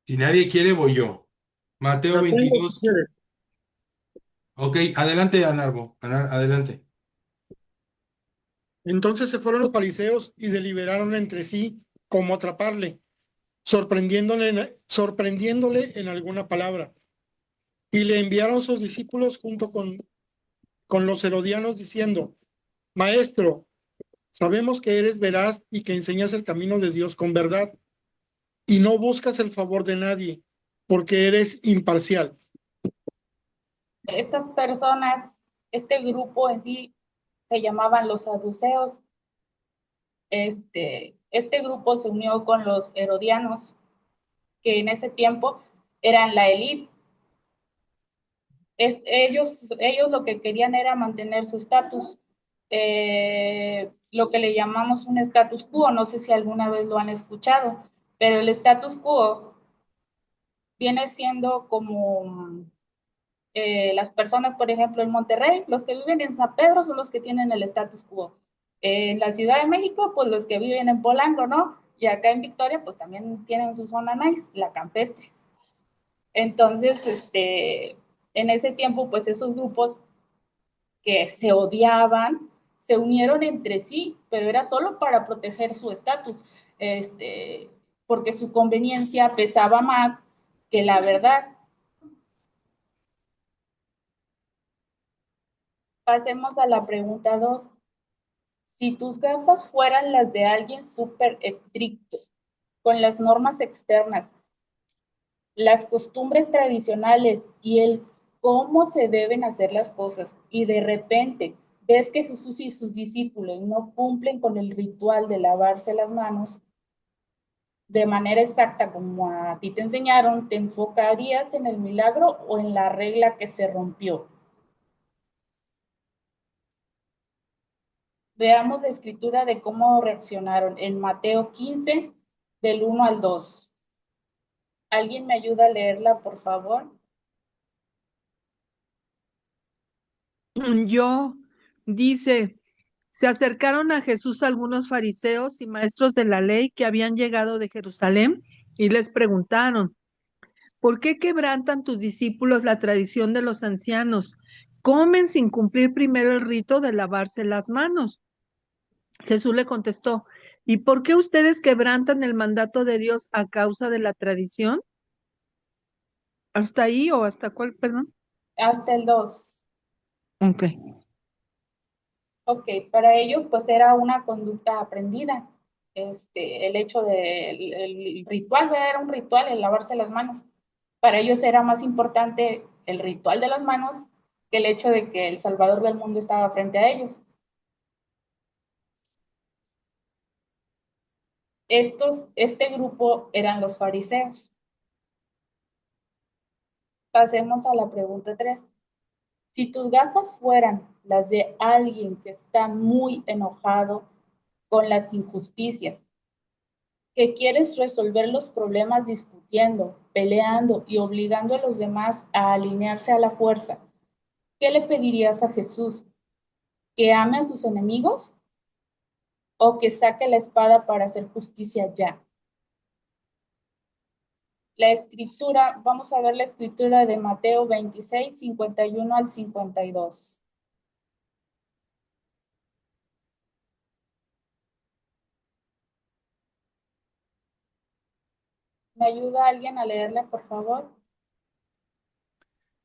Si nadie quiere, voy yo. Mateo La tengo si 22. quieres. Ok, adelante, Anarbo. Adelante. Entonces se fueron los fariseos y deliberaron entre sí cómo atraparle, sorprendiéndole en alguna palabra. Y le enviaron sus discípulos junto con los herodianos diciendo, Maestro, sabemos que eres veraz y que enseñas el camino de Dios con verdad, y no buscas el favor de nadie, porque eres imparcial. Estas personas, este grupo en sí, se llamaban los saduceos. Este grupo se unió con los herodianos, que en ese tiempo eran la élite. Ellos lo que querían era mantener su estatus, lo que le llamamos un status quo. No sé si alguna vez lo han escuchado, pero el status quo viene siendo como las personas, por ejemplo, en Monterrey, los que viven en San Pedro son los que tienen el status quo. En la Ciudad de México, pues los que viven en Polanco, ¿no? Y acá en Victoria, pues también tienen su zona nice, la campestre. Entonces, en ese tiempo, pues esos grupos que se odiaban se unieron entre sí, pero era solo para proteger su estatus, porque su conveniencia pesaba más que la verdad. Pasemos a la pregunta 2. Si tus gafas fueran las de alguien súper estricto, con las normas externas, las costumbres tradicionales y el cómo se deben hacer las cosas, y de repente ves que Jesús y sus discípulos no cumplen con el ritual de lavarse las manos de manera exacta como a ti te enseñaron, ¿te enfocarías en el milagro o en la regla que se rompió? Veamos la escritura de cómo reaccionaron en Mateo 15, del 1 al 2. ¿Alguien me ayuda a leerla, por favor? Yo, dice, se acercaron a Jesús algunos fariseos y maestros de la ley que habían llegado de Jerusalén y les preguntaron, ¿por qué quebrantan tus discípulos la tradición de los ancianos? Comen sin cumplir primero el rito de lavarse las manos. Jesús le contestó, ¿y por qué ustedes quebrantan el mandato de Dios a causa de la tradición? ¿Hasta ahí o hasta cuál, perdón? Hasta el 2. Ok. Ok, para ellos pues era una conducta aprendida. El hecho el ritual, era un ritual, el lavarse las manos. Para ellos era más importante el ritual de las manos que el hecho de que el Salvador del mundo estaba frente a ellos. Este grupo eran los fariseos. Pasemos a la pregunta 3. Si tus gafas fueran las de alguien que está muy enojado con las injusticias, que quieres resolver los problemas discutiendo, peleando y obligando a los demás a alinearse a la fuerza, ¿qué le pedirías a Jesús? ¿Que ame a sus enemigos o que saque la espada para hacer justicia ya? La escritura, vamos a ver la escritura de Mateo 26, 51 al 52. ¿Me ayuda alguien a leerla, por favor?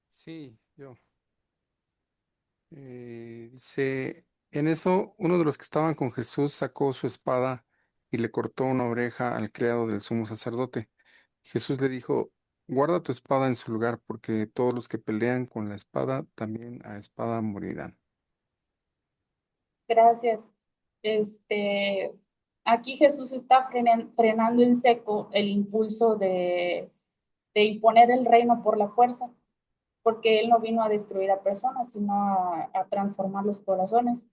Sí, yo. Dice, en eso uno de los que estaban con Jesús sacó su espada y le cortó una oreja al criado del sumo sacerdote. Jesús le dijo, guarda tu espada en su lugar, porque todos los que pelean con la espada también a espada morirán. Gracias. Aquí Jesús está frenando en seco el impulso de imponer el reino por la fuerza, porque Él no vino a destruir a personas, sino a transformar los corazones.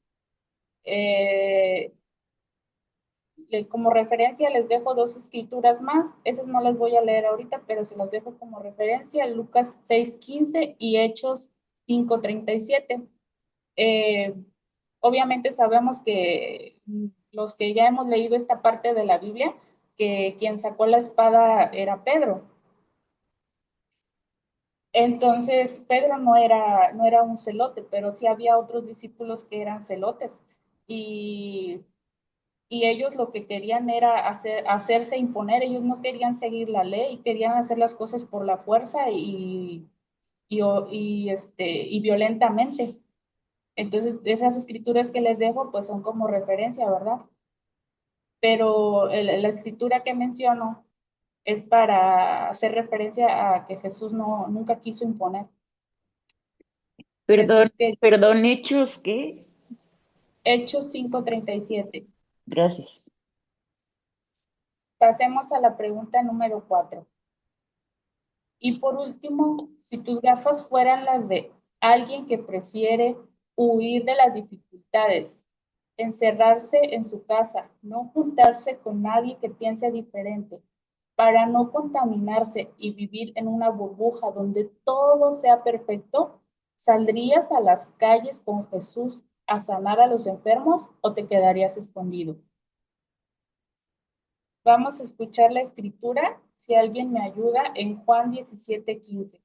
Eh, Como referencia les dejo dos escrituras más, esas no las voy a leer ahorita, pero se las dejo como referencia, Lucas 6:15 y Hechos 5:37. Eh, Obviamente sabemos que los que ya hemos leído esta parte de la Biblia, que quien sacó la espada era Pedro. Entonces, Pedro no era un celote, pero sí había otros discípulos que eran celotes. Y, y ellos lo que querían era hacerse imponer, ellos no querían seguir la ley, querían hacer las cosas por la fuerza y violentamente. Entonces, esas escrituras que les dejo, pues son como referencia, ¿verdad? Pero la escritura que menciono es para hacer referencia a que Jesús nunca quiso imponer. Perdón, Jesús que perdón, Hechos, ¿qué? Hechos 5:37. Gracias. Pasemos a la pregunta número 4. Y por último, si tus gafas fueran las de alguien que prefiere huir de las dificultades, encerrarse en su casa, no juntarse con nadie que piense diferente, para no contaminarse y vivir en una burbuja donde todo sea perfecto, ¿saldrías a las calles con Jesús a sanar a los enfermos o te quedarías escondido? Vamos a escuchar la escritura, si alguien me ayuda, en Juan 17:15.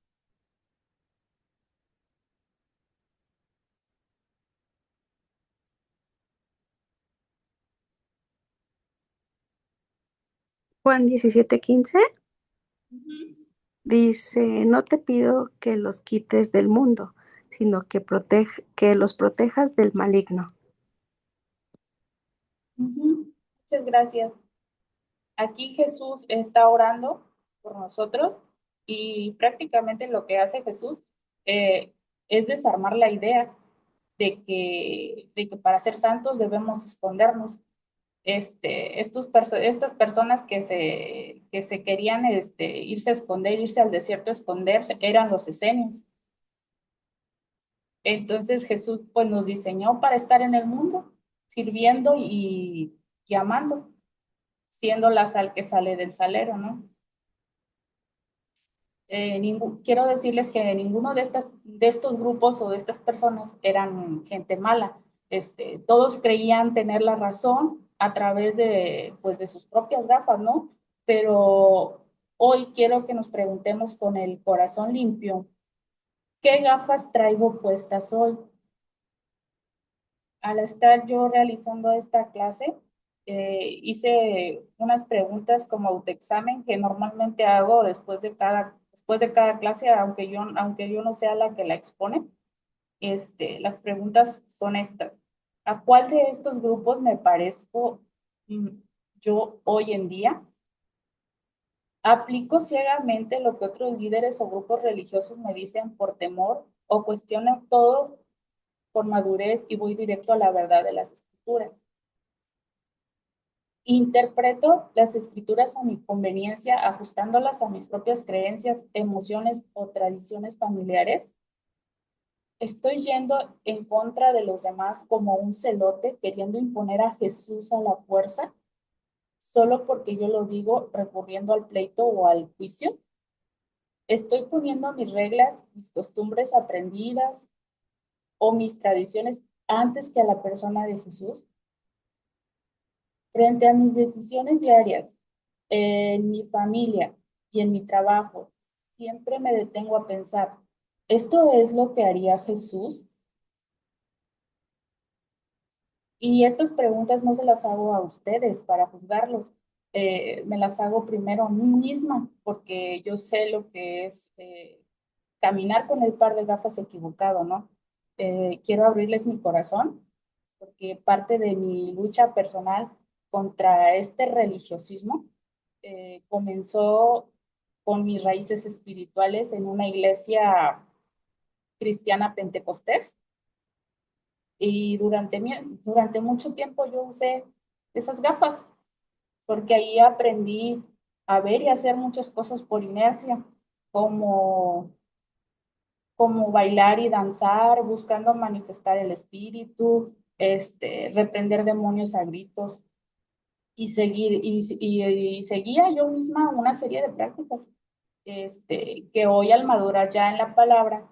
Juan 17:15 dice, no te pido que los quites del mundo, sino que los protejas del maligno. Muchas gracias. Aquí Jesús está orando por nosotros y prácticamente lo que hace Jesús eh, es desarmar la idea de que para ser santos debemos escondernos. Estas personas que se querían irse a esconder, irse al desierto a esconderse, eran los esenios. Entonces Jesús pues nos diseñó para estar en el mundo, sirviendo y amando, siendo la sal que sale del salero, ¿no? Quiero decirles que ninguno de estos grupos o de estas personas eran gente mala. Todos creían tener la razón a través pues, de sus propias gafas, ¿no? Pero hoy quiero que nos preguntemos con el corazón limpio, ¿qué gafas traigo puestas hoy? Al estar yo realizando esta clase, hice unas preguntas como autoexamen que normalmente hago después de cada clase, aunque yo no sea la que la expone. Las preguntas son estas. ¿A cuál de estos grupos me parezco mm, yo hoy en día? ¿Aplico ciegamente lo que otros líderes o grupos religiosos me dicen por temor o cuestiono todo por madurez y voy directo a la verdad de las escrituras? Interpreto las escrituras a mi conveniencia, ajustándolas a mis propias creencias, emociones o tradiciones familiares. Estoy yendo en contra de los demás como un celote, queriendo imponer a Jesús a la fuerza, solo porque yo lo digo, recurriendo al pleito o al juicio. Estoy poniendo mis reglas, mis costumbres aprendidas o mis tradiciones antes que a la persona de Jesús. Frente a mis decisiones diarias, en mi familia y en mi trabajo, siempre me detengo a pensar, ¿esto es lo que haría Jesús? Y estas preguntas no se las hago a ustedes para juzgarlos. Me las hago primero a mí misma, porque yo sé lo que es caminar con el par de gafas equivocado, ¿no? Quiero abrirles mi corazón, porque parte de mi lucha personal contra este religiosismo comenzó con mis raíces espirituales en una iglesia cristiana pentecostés. Y durante mucho tiempo yo usé esas gafas, porque ahí aprendí a ver y hacer muchas cosas por inercia, como, como bailar y danzar, buscando manifestar el espíritu, reprender demonios a gritos y seguía yo misma una serie de prácticas, que hoy al madurar ya en la palabra,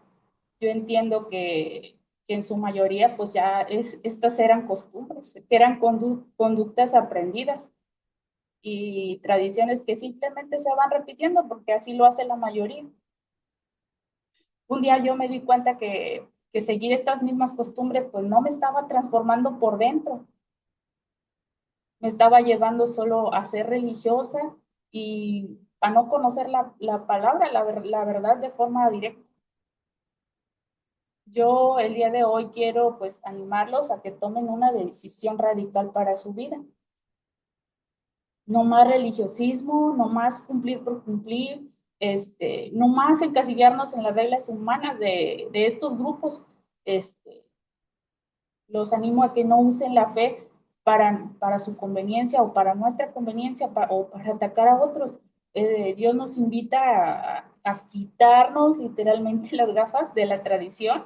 yo entiendo que en su mayoría pues ya estas eran costumbres, que eran conductas aprendidas y tradiciones que simplemente se van repitiendo porque así lo hace la mayoría. Un día yo me di cuenta que seguir estas mismas costumbres pues no me estaba transformando por dentro, me estaba llevando solo a ser religiosa y a no conocer la palabra, la verdad de forma directa. Yo el día de hoy quiero pues animarlos a que tomen una decisión radical para su vida. No más religiosismo, no más cumplir por cumplir, no más encasillarnos en las reglas humanas de estos grupos. Los animo a que no usen la fe para su conveniencia o para nuestra conveniencia o para atacar a otros. Dios nos invita a quitarnos literalmente las gafas de la tradición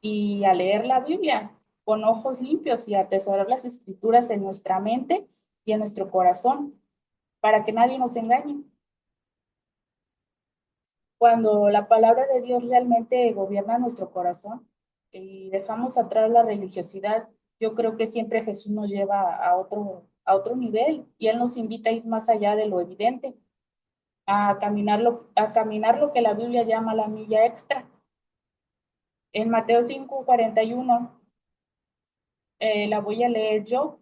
y a leer la Biblia con ojos limpios y a atesorar las escrituras en nuestra mente y en nuestro corazón para que nadie nos engañe. Cuando la palabra de Dios realmente gobierna nuestro corazón y dejamos atrás la religiosidad, yo creo que siempre Jesús nos lleva a otro nivel y Él nos invita a ir más allá de lo evidente, a caminar lo que la Biblia llama la milla extra. En Mateo 5:41, la voy a leer yo,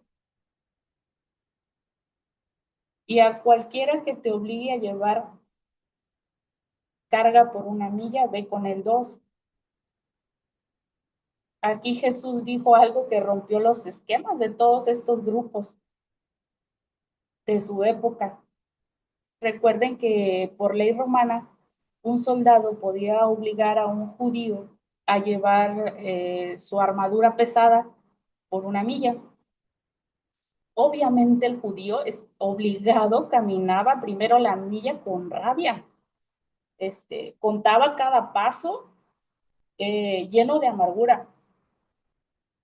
y a cualquiera que te obligue a llevar carga por una milla, ve con el dos. Aquí Jesús dijo algo que rompió los esquemas de todos estos grupos de su época. Recuerden que por ley romana, un soldado podía obligar a un judío a llevar su armadura pesada por una milla. Obviamente el judío es obligado, caminaba primero la milla con rabia, contaba cada paso lleno de amargura.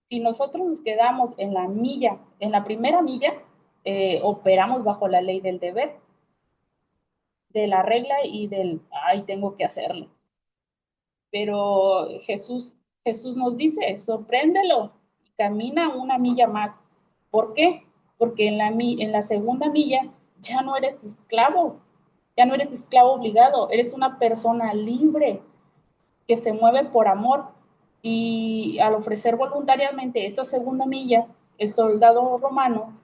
Si nosotros nos quedamos en la milla, en la primera milla, operamos bajo la ley del deber, de la regla y del, ay, tengo que hacerlo. Pero Jesús nos dice, sorpréndelo y camina una milla más. ¿Por qué? Porque en la segunda milla ya no eres esclavo, ya no eres esclavo obligado, eres una persona libre que se mueve por amor. Y al ofrecer voluntariamente esa segunda milla, el soldado romano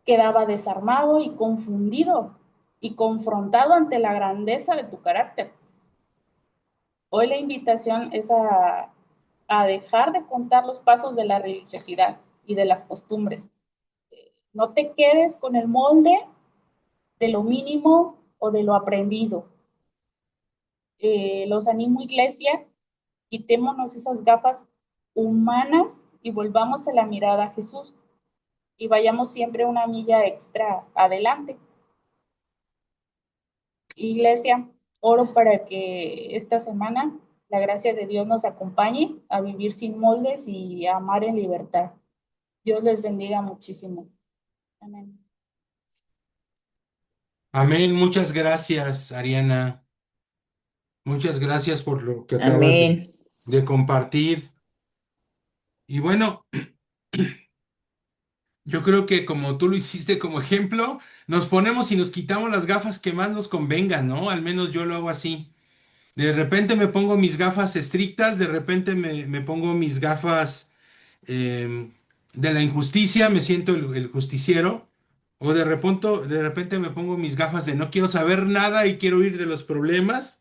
quedaba desarmado y confundido y confrontado ante la grandeza de tu carácter. Hoy la invitación es a dejar de contar los pasos de la religiosidad y de las costumbres. No te quedes con el molde de lo mínimo o de lo aprendido. Los animo, iglesia, quitémonos esas gafas humanas y volvamos a la mirada a Jesús y vayamos siempre una milla extra adelante. Iglesia, oro para que esta semana la gracia de Dios nos acompañe a vivir sin moldes y a amar en libertad. Dios les bendiga muchísimo. Amén. Amén. Muchas gracias, Ariana. Muchas gracias por lo que acabas Amén. de compartir. Y bueno, yo creo que como tú lo hiciste como ejemplo, nos ponemos y nos quitamos las gafas que más nos convengan, ¿no? Al menos yo lo hago así. De repente me pongo mis gafas estrictas, de repente me pongo mis gafas de la injusticia, me siento el justiciero, o de repente me pongo mis gafas de no quiero saber nada y quiero huir de los problemas.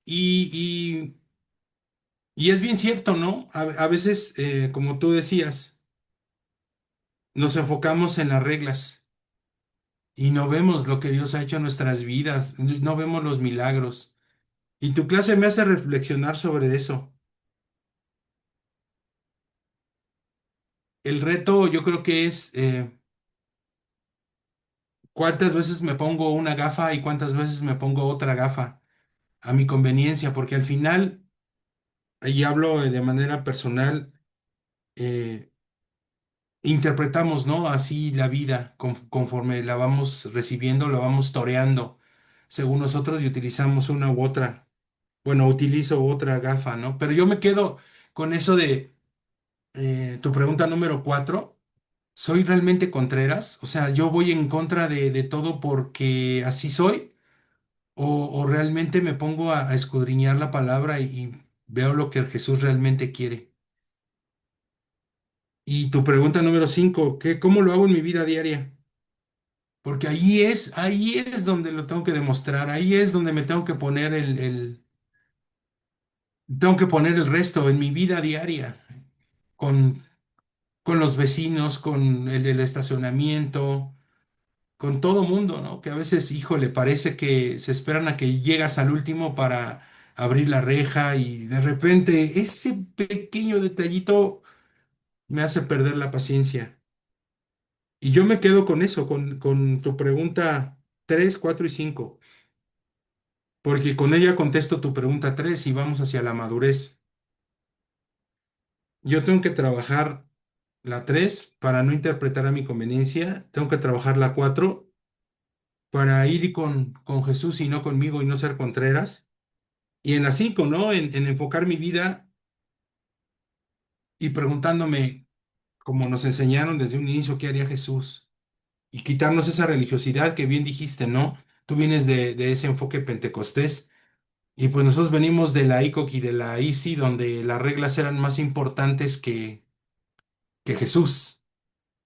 Y, y es bien cierto, ¿no? A veces, como tú decías, nos enfocamos en las reglas y no vemos lo que Dios ha hecho en nuestras vidas, no vemos los milagros. Y tu clase me hace reflexionar sobre eso. El reto yo creo que es cuántas veces me pongo una gafa y cuántas veces me pongo otra gafa a mi conveniencia, porque al final, y hablo de manera personal, eh, interpretamos, ¿no? Así la vida, conforme la vamos recibiendo, la vamos toreando según nosotros y utilizamos una u otra. Bueno, utilizo otra gafa, ¿no? Pero yo me quedo con eso de tu pregunta número 4. ¿Soy realmente Contreras? O sea, yo voy en contra de todo porque así soy. o realmente me pongo a escudriñar la palabra y veo lo que Jesús realmente quiere. Y tu pregunta número 5, ¿cómo lo hago en mi vida diaria? Porque ahí es donde lo tengo que demostrar, ahí es donde me tengo que poner tengo que poner el resto en mi vida diaria, con, con los vecinos, con el del estacionamiento, con todo mundo, ¿no? Que a veces, híjole, parece que se esperan a que llegas al último para abrir la reja y de repente ese pequeño detallito me hace perder la paciencia. Y yo me quedo con eso, con tu pregunta 3, 4 y 5, porque con ella contesto tu pregunta 3 y vamos hacia la madurez. Yo tengo que trabajar la 3 para no interpretar a mi conveniencia, tengo que trabajar la 4 para ir con Jesús y no conmigo y no ser contreras. Y en la 5, ¿no? En enfocar mi vida y preguntándome, como nos enseñaron desde un inicio, ¿qué haría Jesús? Y quitarnos esa religiosidad que bien dijiste, ¿no? Tú vienes de ese enfoque pentecostés y pues nosotros venimos de la ICOC y de la ICI, donde las reglas eran más importantes que Jesús.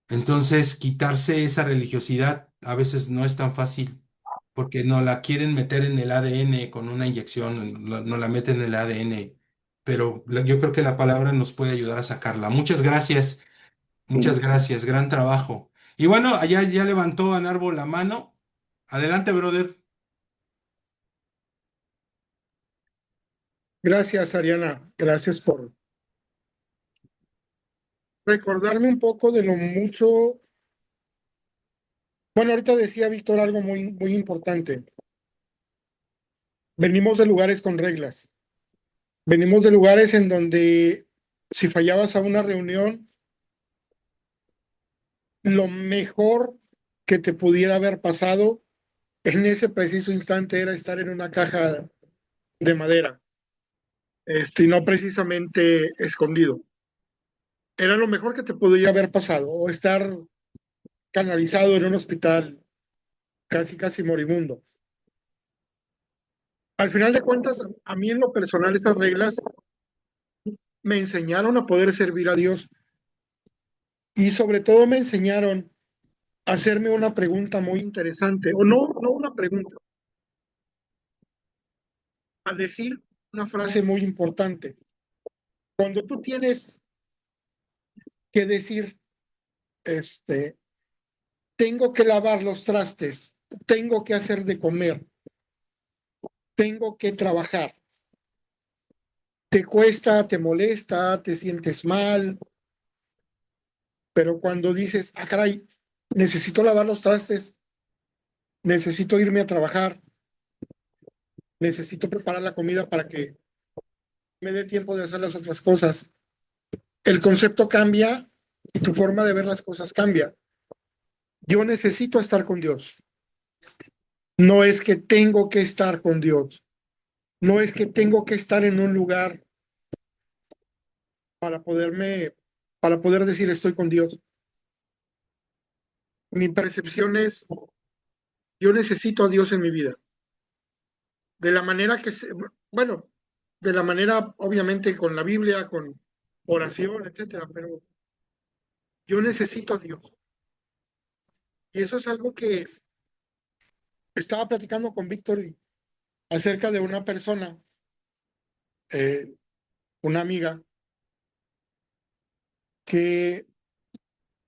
Entonces, quitarse esa religiosidad a veces no es tan fácil, porque no la quieren meter en el ADN con una inyección, no la meten en el ADN, pero yo creo que la palabra nos puede ayudar a sacarla. Muchas Sí. gracias, gran trabajo. Y bueno, allá ya levantó a Narvo la mano. Adelante, brother. Gracias, Ariana. Gracias por recordarme un poco de lo mucho. Bueno, ahorita decía Víctor algo muy, muy importante. Venimos de lugares con reglas. Venimos de lugares en donde si fallabas a una reunión, lo mejor que te pudiera haber pasado en ese preciso instante era estar en una caja de madera, y no precisamente escondido. Era lo mejor que te podría haber pasado, o estar canalizado en un hospital casi, casi moribundo. Al final de cuentas, a mí en lo personal, estas reglas me enseñaron a poder servir a Dios y sobre todo me enseñaron a hacerme una pregunta muy interesante, o no, no una pregunta, a decir una frase muy importante. Cuando tú tienes que decir, tengo que lavar los trastes, tengo que hacer de comer, tengo que trabajar, te cuesta, te molesta, te sientes mal, pero cuando dices, ah, caray, necesito lavar los trastes, necesito irme a trabajar, necesito preparar la comida para que me dé tiempo de hacer las otras cosas, el concepto cambia y tu forma de ver las cosas cambia. Yo necesito estar con Dios. No es que tengo que estar con Dios. No es que tengo que estar en un lugar para para poder decir estoy con Dios. Mi percepción es, yo necesito a Dios en mi vida. De la manera bueno, de la manera, obviamente, con la Biblia, con oración, etcétera, pero yo necesito a Dios. Y eso es algo que estaba platicando con Víctor acerca de una persona, eh, una amiga, que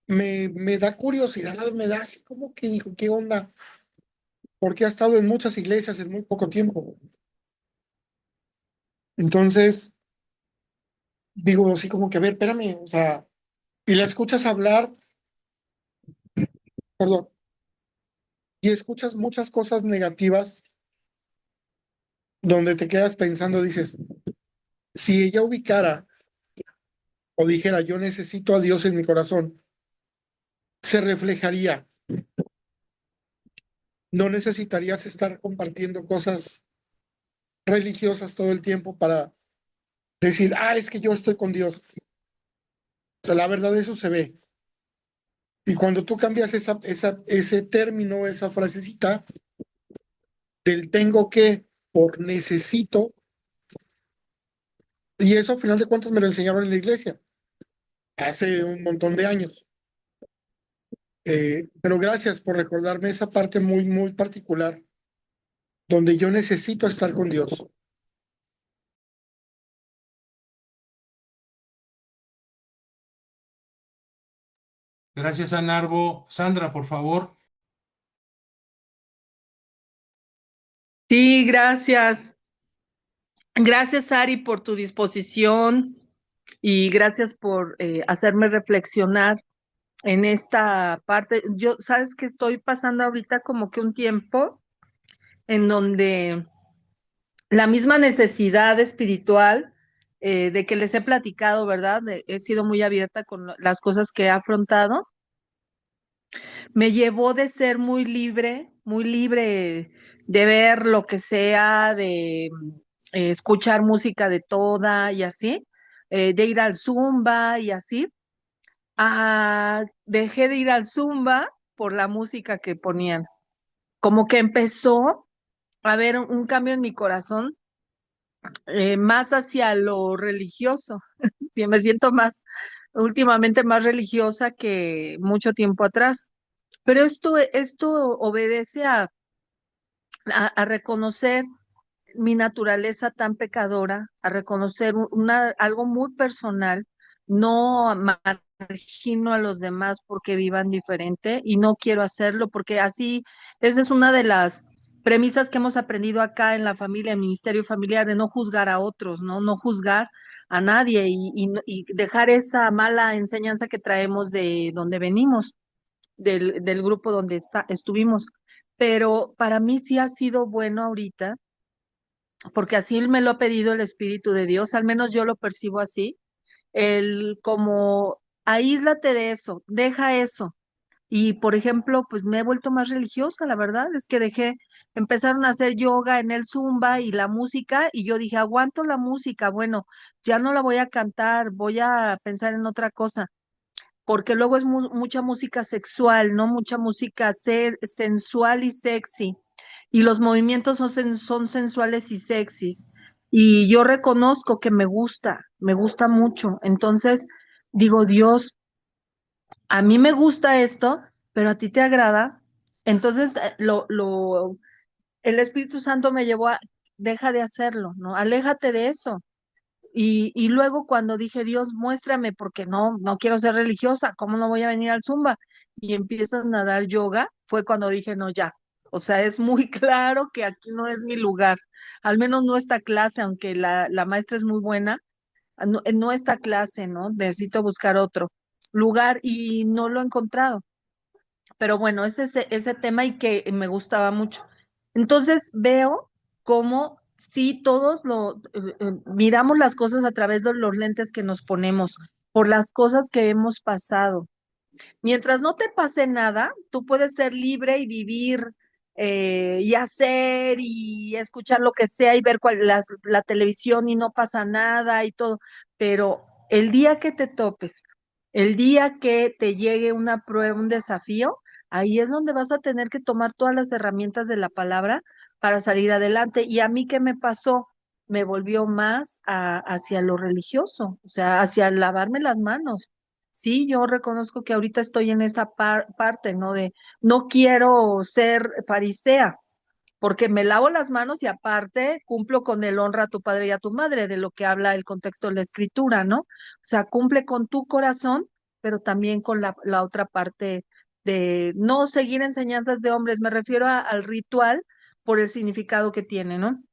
me da curiosidad, me da así como que dijo, ¿qué onda? Porque ha estado en muchas iglesias en muy poco tiempo. Entonces, digo así como que, a ver, espérame, o sea, y la escuchas hablar, perdón, y escuchas muchas cosas negativas donde te quedas pensando, dices, si ella ubicara o dijera, yo necesito a Dios en mi corazón, se reflejaría. No necesitarías estar compartiendo cosas religiosas todo el tiempo para decir, ah, es que yo estoy con Dios. O sea, la verdad eso se ve. Y cuando tú cambias ese término, esa frasecita, del tengo que por necesito, y eso a final de cuentas me lo enseñaron en la iglesia hace un montón de años. Pero gracias por recordarme esa parte muy, muy particular donde yo necesito estar con Dios. Gracias a Narvo. Sandra, por favor. Sí, gracias. Gracias, Ari, por tu disposición y gracias por hacerme reflexionar en esta parte. Yo, sabes que estoy pasando ahorita como que un tiempo en donde la misma necesidad espiritual de que les he platicado, ¿verdad? He sido muy abierta con las cosas que he afrontado. Me llevó de ser muy libre de ver lo que sea, de escuchar música de toda y así, de ir al Zumba y así. Dejé de ir al Zumba por la música que ponían. Como que empezó a haber un cambio en mi corazón, más hacia lo religioso. Sí, me siento más, últimamente más religiosa que mucho tiempo atrás. Pero esto obedece a reconocer mi naturaleza tan pecadora, a reconocer algo muy personal, no margino a los demás porque vivan diferente y no quiero hacerlo porque así, esa es una de las premisas que hemos aprendido acá en la familia, en el ministerio familiar, de no juzgar a otros, ¿no? No juzgar a nadie y dejar esa mala enseñanza que traemos de donde venimos, del grupo donde estuvimos. Pero para mí sí ha sido bueno ahorita porque así me lo ha pedido el Espíritu de Dios, al menos yo lo percibo así, el como aíslate de eso, deja eso. Y por ejemplo, pues me he vuelto más religiosa, la verdad es que empezaron a hacer yoga en el Zumba y la música, y yo dije, aguanto la música, bueno, ya no la voy a cantar, voy a pensar en otra cosa, porque luego es mucha música sexual, ¿no? Mucha música sensual y sexy, y los movimientos son sensuales y sexys, y yo reconozco que me gusta mucho, entonces digo, Dios, a mí me gusta esto, pero a ti te agrada, entonces el Espíritu Santo me llevó deja de hacerlo, ¿no? Aléjate de eso. Y luego cuando dije, Dios, muéstrame, porque no quiero ser religiosa, ¿cómo no voy a venir al Zumba? Y empiezan a dar yoga, fue cuando dije, no, ya. O sea, es muy claro que aquí no es mi lugar, al menos no esta clase, aunque la maestra es muy buena, no esta clase, ¿no? Necesito buscar otro lugar y no lo he encontrado. Pero bueno, es ese tema y que me gustaba mucho. Entonces veo cómo sí todos miramos las cosas a través de los lentes que nos ponemos, por las cosas que hemos pasado. Mientras no te pase nada, tú puedes ser libre y vivir y hacer y escuchar lo que sea y ver la televisión y no pasa nada y todo. Pero el día que te topes, el día que te llegue una prueba, un desafío, ahí es donde vas a tener que tomar todas las herramientas de la palabra para salir adelante. ¿Y a mí qué me pasó? Me volvió más hacia lo religioso, o sea, hacia lavarme las manos. Sí, yo reconozco que ahorita estoy en esa parte, ¿no? De no quiero ser farisea, porque me lavo las manos y aparte cumplo con el honra a tu padre y a tu madre, de lo que habla el contexto de la escritura, ¿no? O sea, cumple con tu corazón, pero también con la otra parte de no seguir enseñanzas de hombres. Me refiero al ritual por el significado que tiene, ¿no?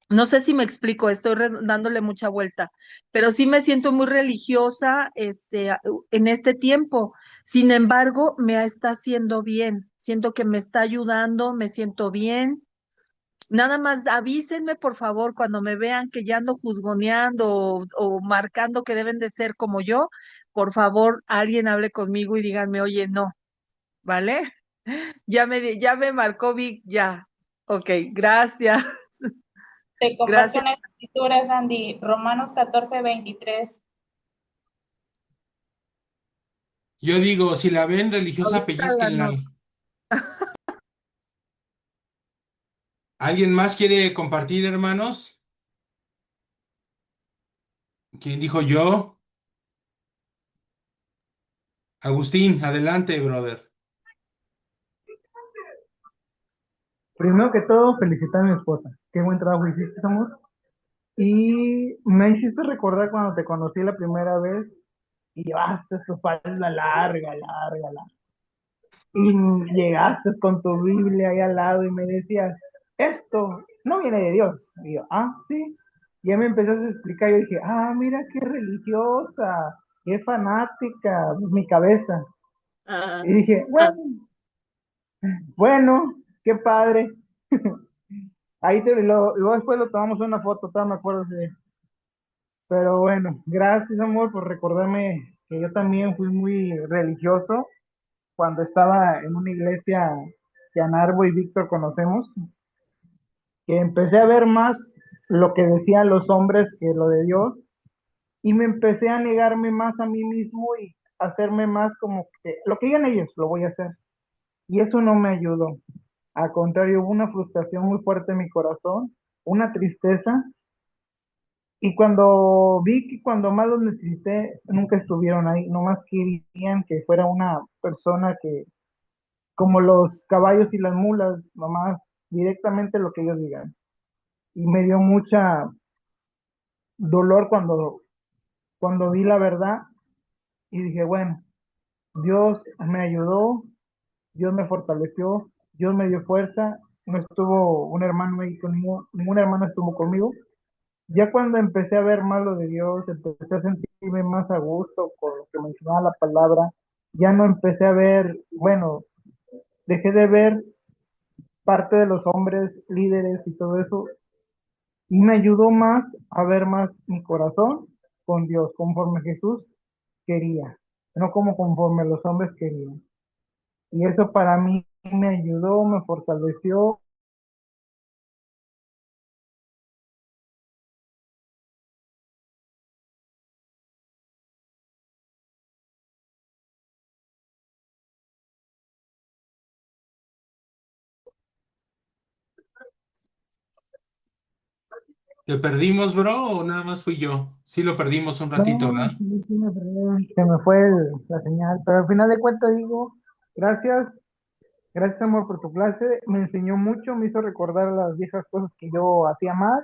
No sé si me explico, estoy dándole mucha vuelta, pero sí me siento muy religiosa, en este tiempo. Sin embargo, me está haciendo bien. Siento que me está ayudando, me siento bien. Nada más avísenme, por favor, cuando me vean que ya ando juzgoneando o marcando que deben de ser como yo. Por favor, alguien hable conmigo y díganme, oye, no, ¿vale? Ya me marcó Vic, ya. Ok, gracias. Te comparto Gracias. una escritura, Sandy, Romanos 14:23. Yo digo, si la ven religiosa, Ahorita la pellizquenla. noto. ¿Alguien más quiere compartir, hermanos? ¿Quién dijo yo? Agustín, adelante, brother. Primero que todo, felicitar a mi esposa. Qué buen trabajo hiciste, amor. Y me hiciste recordar cuando te conocí la primera vez y llevaste tu falda larga, larga, larga. Y llegaste con tu Biblia ahí al lado y me decías, esto no viene de Dios. Y yo, ah, sí. Y ya me empezaste a explicar. Yo dije, ah, mira qué religiosa, qué fanática, mi cabeza. Ah, Y dije, bueno, qué padre. Ahí luego después lo tomamos una foto, todavía me acuerdo de. Pero bueno, gracias amor por recordarme que yo también fui muy religioso cuando estaba en una iglesia que Anarbo y Víctor conocemos, que empecé a ver más lo que decían los hombres que lo de Dios y me empecé a negarme más a mí mismo y hacerme más como que lo que digan ellos lo voy a hacer. Y eso no me ayudó. Al contrario, hubo una frustración muy fuerte en mi corazón, una tristeza. Y cuando vi que cuando más los necesité, nunca estuvieron ahí, nomás querían que fuera una persona que, como los caballos y las mulas, nomás directamente lo que ellos digan. Y me dio mucha dolor cuando vi la verdad y dije, bueno, Dios me ayudó, Dios me fortaleció, Dios me dio fuerza, no estuvo un hermano ahí conmigo, ningún hermano estuvo conmigo. Ya cuando empecé a ver más lo de Dios, empecé a sentirme más a gusto con lo que mencionaba la palabra, ya no empecé a ver, bueno, dejé de ver parte de los hombres líderes y todo eso, y me ayudó más a ver más mi corazón con Dios, conforme Jesús quería, no como conforme los hombres querían. Y eso para mí me ayudó, me fortaleció. ¿Te perdimos, bro, o nada más fui yo? Sí, lo perdimos un ratito, No, ¿verdad? sí, sí me fregué, se me fue la señal, pero al final de cuentas digo, gracias. Gracias, amor, por tu clase. Me enseñó mucho, me hizo recordar las viejas cosas que yo hacía mal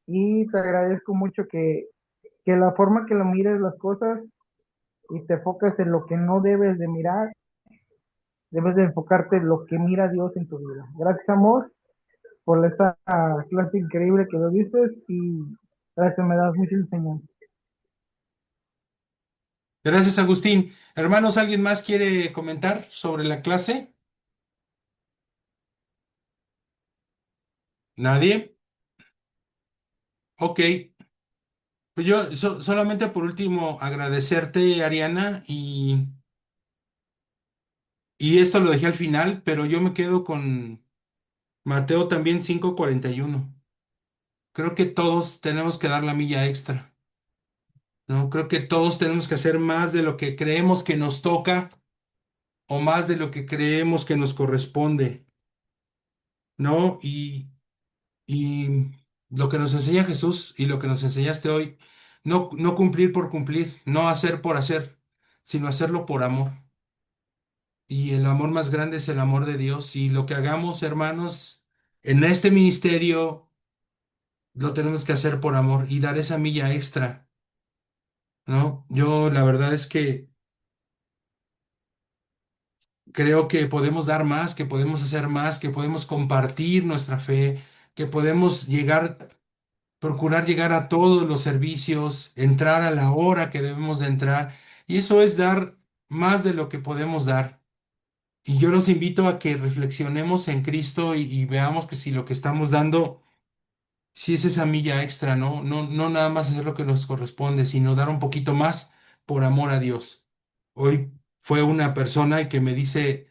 y te agradezco mucho que la forma que lo mires las cosas y te enfocas en lo que no debes de mirar, debes de enfocarte en lo que mira Dios en tu vida. Gracias, amor, por esta clase increíble que lo dices y gracias, me das mucha enseñanza. Gracias, Agustín. Hermanos, ¿alguien más quiere comentar sobre la clase? ¿Nadie? Ok. Pues yo solamente por último agradecerte, Ariana, y esto lo dejé al final, pero yo me quedo con Mateo también 5:41. Creo que todos tenemos que dar la milla extra, ¿no? Creo que todos tenemos que hacer más de lo que creemos que nos toca o más de lo que creemos que nos corresponde, ¿no? Y lo que nos enseña Jesús y lo que nos enseñaste hoy, no cumplir por cumplir, no hacer por hacer, sino hacerlo por amor. Y el amor más grande es el amor de Dios. Y lo que hagamos, hermanos, en este ministerio, lo tenemos que hacer por amor y dar esa milla extra, ¿no? Yo la verdad es que creo que podemos dar más, que podemos hacer más, que podemos compartir nuestra fe, que podemos llegar, procurar llegar a todos los servicios, entrar a la hora que debemos de entrar. Y eso es dar más de lo que podemos dar. Y yo los invito a que reflexionemos en Cristo y veamos que si lo que estamos dando, si es esa milla extra, ¿no? No nada más hacer lo que nos corresponde, sino dar un poquito más por amor a Dios. Hoy fue una persona que me dice,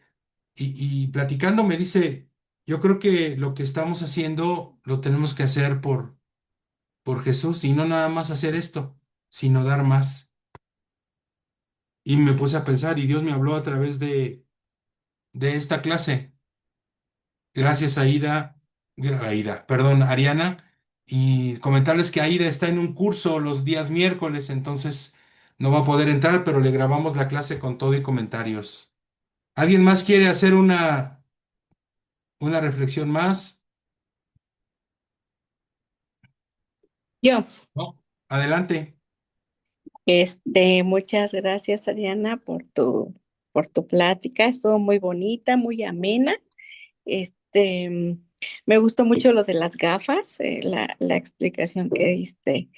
y platicando me dice, yo creo que lo que estamos haciendo lo tenemos que hacer por Jesús y no nada más hacer esto, sino dar más. Y me puse a pensar y Dios me habló a través de esta clase. Gracias, Aida. Aida, perdón, Ariana, y comentarles que Aida está en un curso los días miércoles, entonces no va a poder entrar, pero le grabamos la clase con todo y comentarios. ¿Alguien más quiere hacer una reflexión más? Yo, ¿No? Adelante. muchas gracias, Ariana, por tu plática. Estuvo muy bonita, muy amena. Este, Me gustó mucho lo de las gafas, la explicación que diste.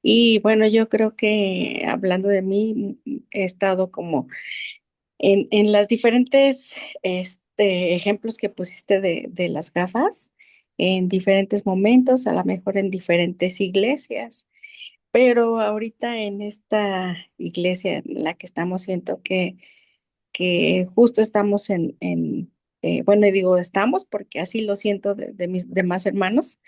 Y bueno, yo creo que hablando de mí, he estado como en las diferentes ejemplos que pusiste de las gafas, en diferentes momentos, a lo mejor en diferentes iglesias. Pero ahorita en esta iglesia en la que estamos, siento que justo estamos bueno, y digo estamos porque así lo siento de mis demás hermanos,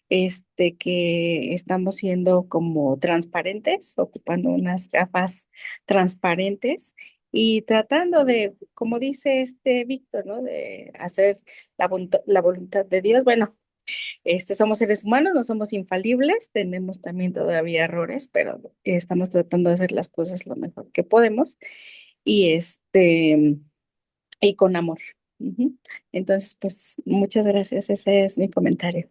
que estamos siendo como transparentes, ocupando unas gafas transparentes y tratando de, como dice este Víctor, ¿no? De hacer la voluntad de Dios. Bueno, somos seres humanos, no somos infalibles, tenemos también todavía errores, pero estamos tratando de hacer las cosas lo mejor que podemos y y con amor. Ujú. Entonces, pues muchas gracias, ese es mi comentario.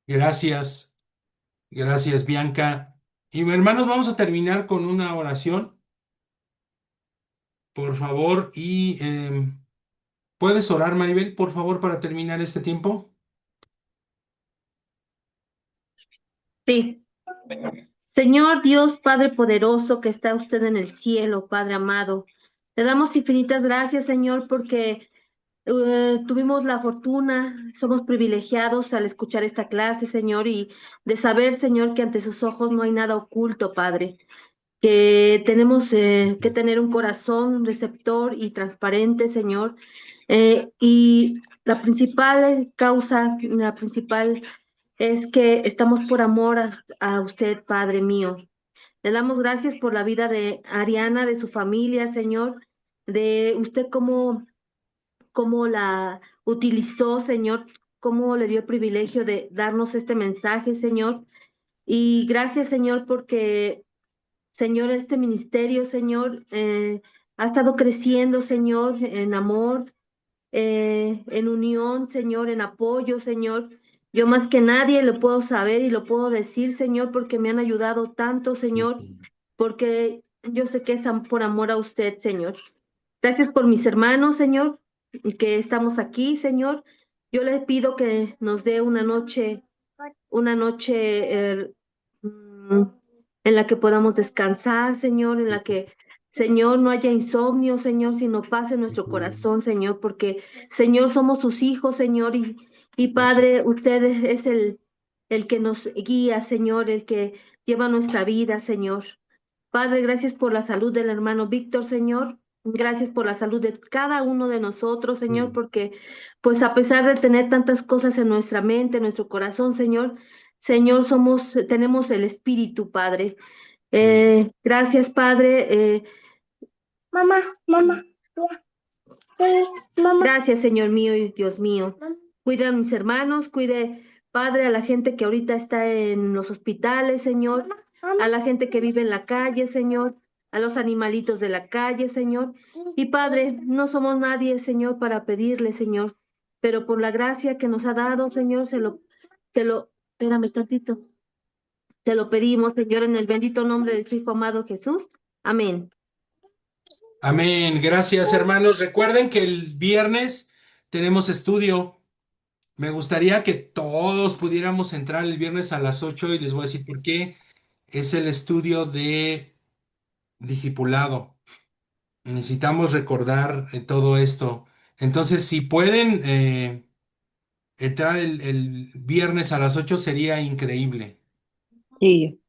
Gracias, gracias, Bianca. Y hermanos, vamos a terminar con una oración, por favor, y ¿puedes orar, Maribel, por favor, para terminar este tiempo? Sí. Señor Dios Padre poderoso que está usted en el cielo, Padre amado, le damos infinitas gracias, Señor, porque tuvimos la fortuna, somos privilegiados al escuchar esta clase, Señor, y de saber, Señor, que ante sus ojos no hay nada oculto, Padre, que tenemos que tener un corazón receptor y transparente, Señor. Y la principal causa, la principal es que estamos por amor a usted, Padre mío. Le damos gracias por la vida de Ariana, de su familia, Señor, de usted cómo la utilizó, Señor, cómo le dio el privilegio de darnos este mensaje, Señor. Y gracias, Señor, porque, Señor, este ministerio, Señor, ha estado creciendo, Señor, en amor, en unión, Señor, en apoyo, Señor. Yo más que nadie lo puedo saber y lo puedo decir, Señor, porque me han ayudado tanto, Señor, porque yo sé que es por amor a usted, Señor. Gracias por mis hermanos, Señor, y que estamos aquí, Señor. Yo le pido que nos dé una noche en la que podamos descansar, Señor, en la que, Señor, no haya insomnio, Señor, sino paz en nuestro corazón, Señor, porque, Señor, somos sus hijos, Señor, y Padre, usted es el que nos guía, Señor, el que lleva nuestra vida, Señor. Padre, gracias por la salud del hermano Víctor, Señor. Gracias por la salud de cada uno de nosotros, Señor, porque pues a pesar de tener tantas cosas en nuestra mente, en nuestro corazón, Señor, Señor, tenemos el Espíritu, Padre. Gracias, Padre. Mamá, mamá, mamá. Gracias, Señor mío y Dios mío. Cuida a mis hermanos, cuide, Padre, a la gente que ahorita está en los hospitales, Señor, a la gente que vive en la calle, Señor, a los animalitos de la calle, Señor. Y Padre, no somos nadie, Señor, para pedirle, Señor, pero por la gracia que nos ha dado, Señor, espérame tantito, te lo pedimos, Señor, en el bendito nombre de su Hijo amado Jesús. Amén. Amén. Gracias, hermanos. Recuerden que el viernes tenemos estudio. Me gustaría que todos pudiéramos entrar el viernes a las 8 y les voy a decir por qué. Es el estudio de discipulado. Necesitamos recordar todo esto. Entonces, si pueden entrar el viernes a las 8 sería increíble. Sí.